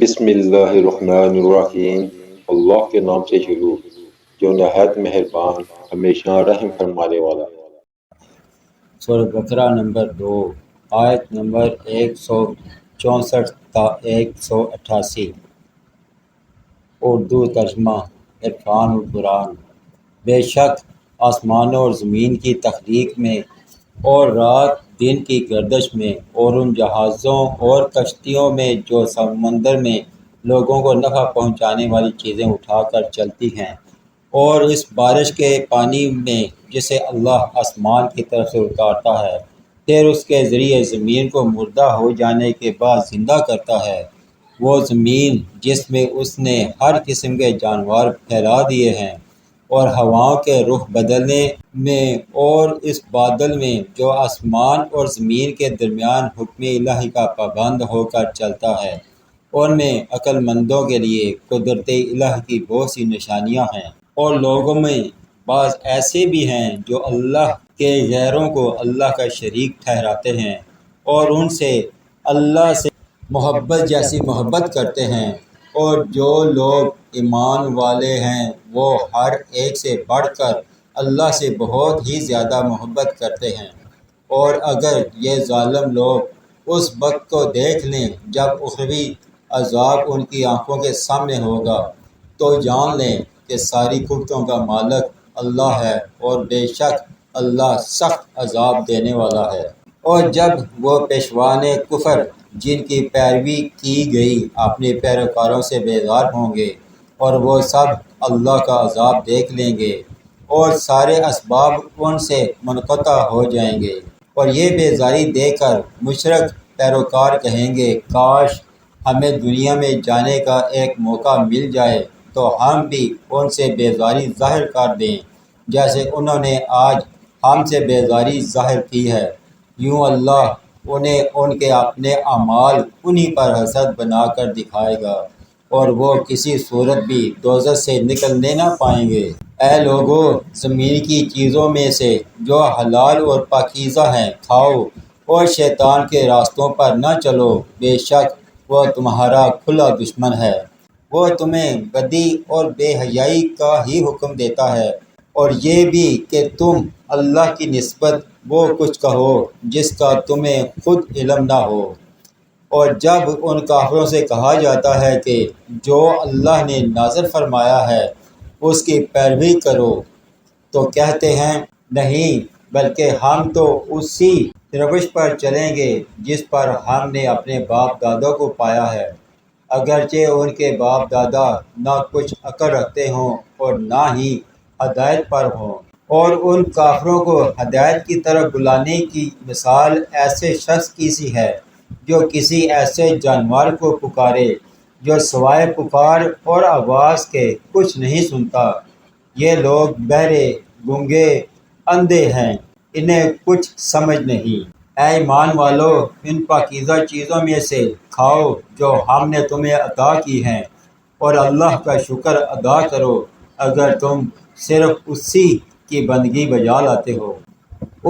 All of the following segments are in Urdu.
بسم اللہ الرحمن الرحیم۔ اللہ کے نام سے شروع جو نہایت مہربان ہمیشہ رحم فرمانے والا۔ سورہ بقرہ نمبر 2 آیت نمبر 164 تا 188۔ اردو ترجمہ عرفان القرآن۔ بے شک آسمانوں اور زمین کی تخلیق میں اور رات دن کی گردش میں اور ان جہازوں اور کشتیوں میں جو سمندر میں لوگوں کو نفع پہنچانے والی چیزیں اٹھا کر چلتی ہیں، اور اس بارش کے پانی میں جسے اللہ آسمان کی طرف سے اتارتا ہے، پھر اس کے ذریعے زمین کو مردہ ہو جانے کے بعد زندہ کرتا ہے۔ وہ زمین جس میں اس نے ہر قسم کے جانور پھیلا دیے ہیں، اور ہواؤں کے رخ بدلنے میں اور اس بادل میں جو آسمان اور زمین کے درمیان حکم الہی کا پابند ہو کر چلتا ہے، ان میں عقل مندوں کے لیے قدرت الہی کی بہت سی نشانیاں ہیں۔ اور لوگوں میں بعض ایسے بھی ہیں جو اللہ کے غیروں کو اللہ کا شریک ٹھہراتے ہیں اور ان سے اللہ سے محبت جیسی محبت کرتے ہیں، اور جو لوگ ایمان والے ہیں وہ ہر ایک سے بڑھ کر اللہ سے بہت ہی زیادہ محبت کرتے ہیں۔ اور اگر یہ ظالم لوگ اس وقت کو دیکھ لیں جب اخروی عذاب ان کی آنکھوں کے سامنے ہوگا، تو جان لیں کہ ساری قوتوں کا مالک اللہ ہے، اور بے شک اللہ سخت عذاب دینے والا ہے۔ اور جب وہ پیشوان کفر جن کی پیروی کی گئی اپنے پیروکاروں سے بیزار ہوں گے، اور وہ سب اللہ کا عذاب دیکھ لیں گے، اور سارے اسباب ان سے منقطع ہو جائیں گے۔ اور یہ بیزاری دیکھ کر مشرک پیروکار کہیں گے، کاش ہمیں دنیا میں جانے کا ایک موقع مل جائے تو ہم بھی ان سے بیزاری ظاہر کر دیں جیسے انہوں نے آج ہم سے بیزاری ظاہر کی ہے۔ یوں اللہ انہیں ان کے اپنے اعمال انہی پر حسد بنا کر دکھائے گا، اور وہ کسی صورت بھی دوزخ سے نکلنے نہ پائیں گے۔ اے لوگو، زمین کی چیزوں میں سے جو حلال اور پاکیزہ ہیں کھاؤ، اور شیطان کے راستوں پر نہ چلو، بے شک وہ تمہارا کھلا دشمن ہے۔ وہ تمہیں بدی اور بے حیائی کا ہی حکم دیتا ہے، اور یہ بھی کہ تم اللہ کی نسبت وہ کچھ کہو جس کا تمہیں خود علم نہ ہو۔ اور جب ان کافروں سے کہا جاتا ہے کہ جو اللہ نے نازل فرمایا ہے اس کی پیروی کرو، تو کہتے ہیں نہیں، بلکہ ہم تو اسی روش پر چلیں گے جس پر ہم نے اپنے باپ دادوں کو پایا ہے، اگرچہ ان کے باپ دادا نہ کچھ عقل رکھتے ہوں اور نہ ہی ہدایت پر ہوں۔ اور ان کافروں کو ہدایت کی طرف بلانے کی مثال ایسے شخص کی سی ہے جو کسی ایسے جانور کو پکارے جو سوائے پکار اور آواز کے کچھ نہیں سنتا۔ یہ لوگ بہرے، گونگے، اندھے ہیں، انہیں کچھ سمجھ نہیں۔ اے ایمان والو، ان پاکیزہ چیزوں میں سے کھاؤ جو ہم نے تمہیں عطا کی ہیں، اور اللہ کا شکر ادا کرو اگر تم صرف اسی کی بندگی بجا لاتے ہو۔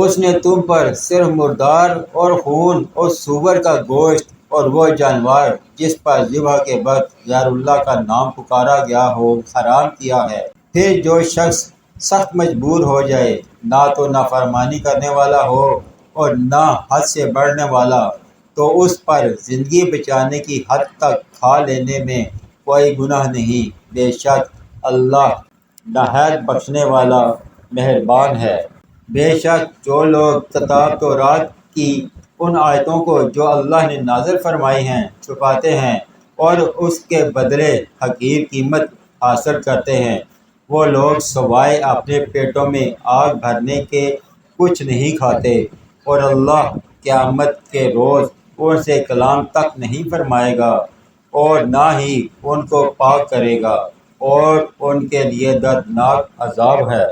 اس نے تم پر صرف مردار اور خون اور سور کا گوشت اور وہ جانور جس پر ذبح کے وقت غیر اللہ کا نام پکارا گیا ہو حرام کیا ہے۔ پھر جو شخص سخت مجبور ہو جائے، نہ تو نافرمانی کرنے والا ہو اور نہ حد سے بڑھنے والا، تو اس پر زندگی بچانے کی حد تک کھا لینے میں کوئی گناہ نہیں، بے شک اللہ نہایت بخشنے والا مہربان ہے۔ بے شک جو لوگ کتاب تورات کی ان آیتوں کو جو اللہ نے نازل فرمائی ہیں چھپاتے ہیں اور اس کے بدلے حقیر قیمت حاصل کرتے ہیں، وہ لوگ سوائے اپنے پیٹوں میں آگ بھرنے کے کچھ نہیں کھاتے، اور اللہ قیامت کے روز ان سے کلام تک نہیں فرمائے گا اور نہ ہی ان کو پاک کرے گا، اور ان کے لیے دردناک عذاب ہے۔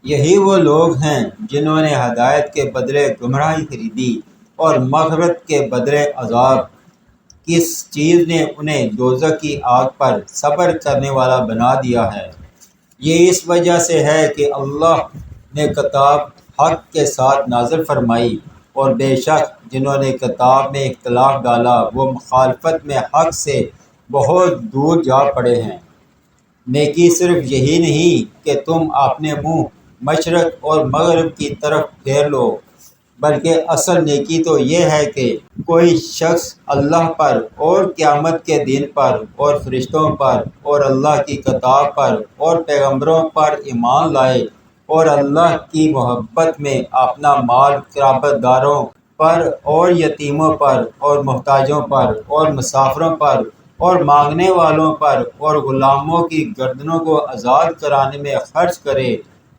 یہی وہ لوگ ہیں جنہوں نے ہدایت کے بدلے گمراہی خریدی اور مغفرت کے بدلے عذاب۔ کس چیز نے انہیں دوزخ کی آگ پر صبر کرنے والا بنا دیا ہے؟ یہ اس وجہ سے ہے کہ اللہ نے کتاب حق کے ساتھ نازل فرمائی، اور بے شک جنہوں نے کتاب میں اختلاف ڈالا وہ مخالفت میں حق سے بہت دور جا پڑے ہیں۔ نیکی صرف یہی نہیں کہ تم اپنے منہ مشرق اور مغرب کی طرف پھیر لو، بلکہ اصل نیکی تو یہ ہے کہ کوئی شخص اللہ پر اور قیامت کے دن پر اور فرشتوں پر اور اللہ کی کتاب پر اور پیغمبروں پر ایمان لائے اور اللہ کی محبت میں اپنا مال قرابت داروں پر اور یتیموں پر اور محتاجوں پر اور مسافروں پر اور مانگنے والوں پر اور غلاموں کی گردنوں کو آزاد کرانے میں خرچ کرے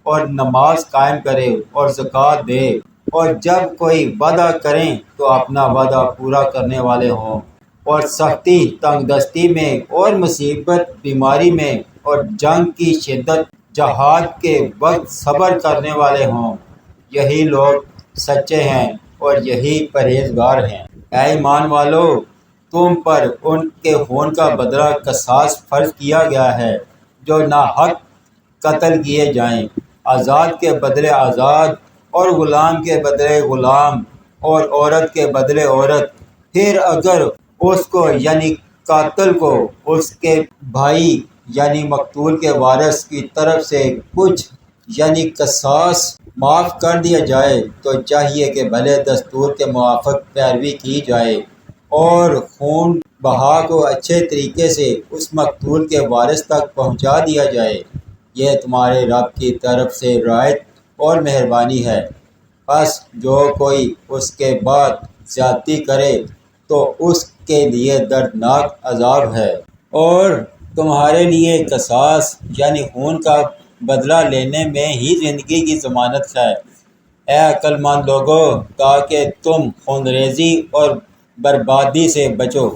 اور نماز قائم کرے اور زکوٰۃ دے، اور جب کوئی وعدہ کریں تو اپنا وعدہ پورا کرنے والے ہوں، اور سختی تنگ دستی میں اور مصیبت بیماری میں اور جنگ کی شدت جہاد کے وقت صبر کرنے والے ہوں، یہی لوگ سچے ہیں اور یہی پرہیزگار ہیں۔ اے ایمان والو، تم پر ان کے خون کا بدلہ قصاص فرض کیا گیا ہے جو ناحق قتل کیے جائیں، آزاد کے بدلے آزاد اور غلام کے بدلے غلام اور عورت کے بدلے عورت۔ پھر اگر اس کو یعنی قاتل کو اس کے بھائی یعنی مقتول کے وارث کی طرف سے کچھ یعنی قصاص معاف کر دیا جائے تو چاہیے کہ بھلے دستور کے موافق پیروی کی جائے اور خون بہا کو اچھے طریقے سے اس مقتول کے وارث تک پہنچا دیا جائے۔ یہ تمہارے رب کی طرف سے رعایت اور مہربانی ہے۔ پس جو کوئی اس کے بعد زیادتی کرے تو اس کے لیے دردناک عذاب ہے، اور تمہارے لیے قصاص یعنی خون کا بدلہ لینے میں ہی زندگی کی ضمانت ہے، اے عقل مند لوگو، تاکہ تم خونریزی اور بربادی سے بچو۔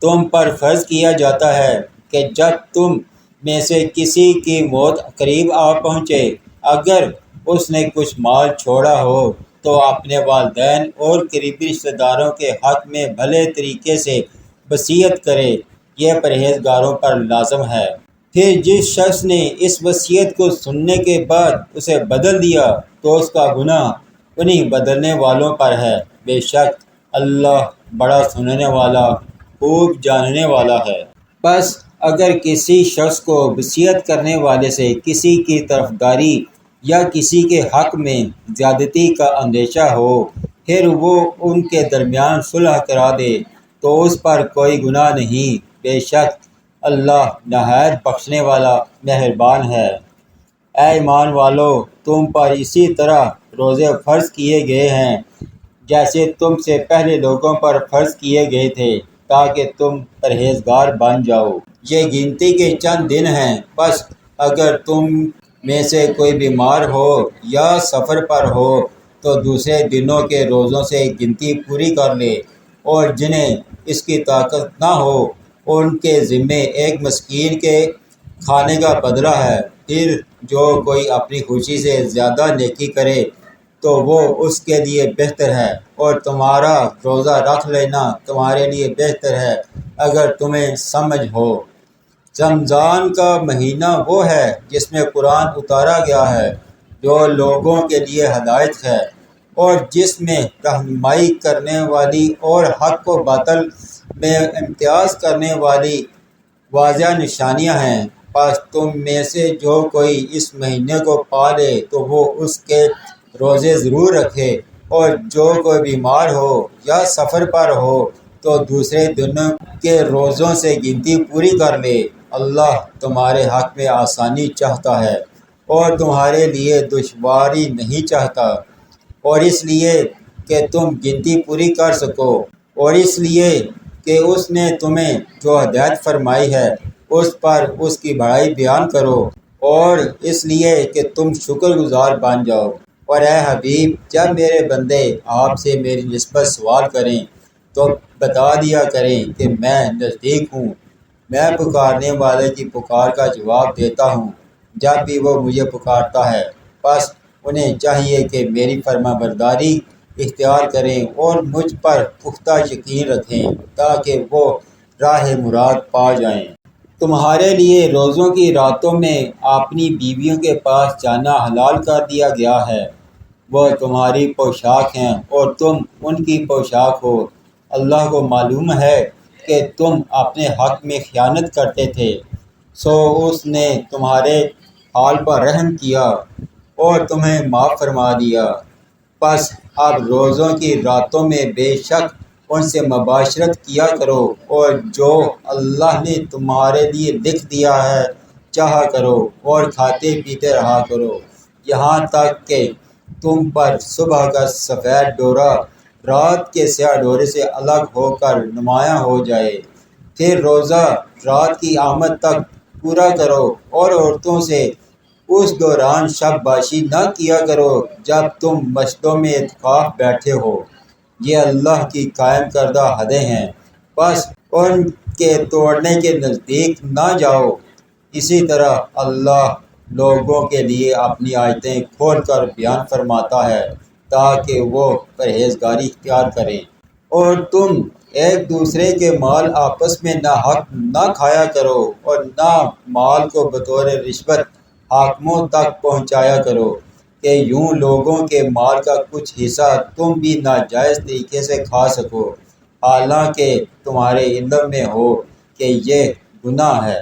تم پر فرض کیا جاتا ہے کہ جب تم میں سے کسی کی موت قریب آ پہنچے، اگر اس نے کچھ مال چھوڑا ہو تو اپنے والدین اور قریبی رشتہ داروں کے حق میں بھلے طریقے سے وصیت کرے، یہ پرہیزگاروں پر لازم ہے۔ پھر جس شخص نے اس وصیت کو سننے کے بعد اسے بدل دیا تو اس کا گناہ انہی بدلنے والوں پر ہے، بے شک اللہ بڑا سننے والا خوب جاننے والا ہے۔ بس اگر کسی شخص کو وصیت کرنے والے سے کسی کی طرفداری یا کسی کے حق میں زیادتی کا اندیشہ ہو، پھر وہ ان کے درمیان صلح کرا دے تو اس پر کوئی گناہ نہیں، بے شک اللہ نہایت بخشنے والا مہربان ہے۔ اے ایمان والو، تم پر اسی طرح روزے فرض کیے گئے ہیں جیسے تم سے پہلے لوگوں پر فرض کیے گئے تھے، تاکہ تم پرہیزگار بن جاؤ۔ یہ گنتی کے چند دن ہیں، بس اگر تم میں سے کوئی بیمار ہو یا سفر پر ہو تو دوسرے دنوں کے روزوں سے گنتی پوری کر لے، اور جنہیں اس کی طاقت نہ ہو ان کے ذمے ایک مسکین کے کھانے کا بدلہ ہے۔ پھر جو کوئی اپنی خوشی سے زیادہ نیکی کرے تو وہ اس کے لیے بہتر ہے، اور تمہارا روزہ رکھ لینا تمہارے لیے بہتر ہے اگر تمہیں سمجھ ہو۔ رمضان کا مہینہ وہ ہے جس میں قرآن اتارا گیا ہے، جو لوگوں کے لیے ہدایت ہے اور جس میں رہنمائی کرنے والی اور حق و باطل میں امتیاز کرنے والی واضح نشانیاں ہیں۔ پس تم میں سے جو کوئی اس مہینے کو پا لے تو وہ اس کے روزے ضرور رکھے، اور جو کوئی بیمار ہو یا سفر پر ہو تو دوسرے دنوں کے روزوں سے گنتی پوری کر لے۔ اللہ تمہارے حق میں آسانی چاہتا ہے اور تمہارے لیے دشواری نہیں چاہتا، اور اس لیے کہ تم گنتی پوری کر سکو، اور اس لیے کہ اس نے تمہیں جو ہدایت فرمائی ہے اس پر اس کی بڑائی بیان کرو، اور اس لیے کہ تم شکر گزار بن جاؤ۔ اور اے حبیب، جب میرے بندے آپ سے میری نسبت سوال کریں تو بتا دیا کریں کہ میں نزدیک ہوں، میں پکارنے والے کی پکار کا جواب دیتا ہوں جب بھی وہ مجھے پکارتا ہے۔ بس انہیں چاہیے کہ میری فرما برداری اختیار کریں اور مجھ پر پختہ یقین رکھیں تاکہ وہ راہ مراد پا جائیں۔ تمہارے لیے روزوں کی راتوں میں اپنی بیویوں کے پاس جانا حلال کر دیا گیا ہے، وہ تمہاری پوشاک ہیں اور تم ان کی پوشاک ہو۔ اللہ کو معلوم ہے کہ تم اپنے حق میں خیانت کرتے تھے، سو اس نے تمہارے حال پر رحم کیا اور تمہیں معاف فرما دیا۔ پس اب روزوں کی راتوں میں بے شک ان سے مباشرت کیا کرو، اور جو اللہ نے تمہارے لیے لکھ دیا ہے چاہا کرو، اور کھاتے پیتے رہا کرو، یہاں تک کہ تم پر صبح کا سفید ڈورا رات کے سیاہ ڈورے سے الگ ہو کر نمایاں ہو جائے۔ پھر روزہ رات کی آمد تک پورا کرو، اور عورتوں سے اس دوران شب باشی نہ کیا کرو جب تم مسجدوں میں اعتکاف بیٹھے ہو۔ یہ اللہ کی قائم کردہ حدیں ہیں، بس ان کے توڑنے کے نزدیک نہ جاؤ۔ اسی طرح اللہ لوگوں کے لیے اپنی آیتیں کھول کر بیان فرماتا ہے تاکہ وہ پرہیزگاری اختیار کریں۔ اور تم ایک دوسرے کے مال آپس میں ناحق نہ کھایا کرو، اور نہ مال کو بطور رشوت حاکموں تک پہنچایا کرو کہ یوں لوگوں کے مال کا کچھ حصہ تم بھی ناجائز طریقے سے کھا سکو، حالانکہ تمہارے علم میں ہو کہ یہ گناہ ہے۔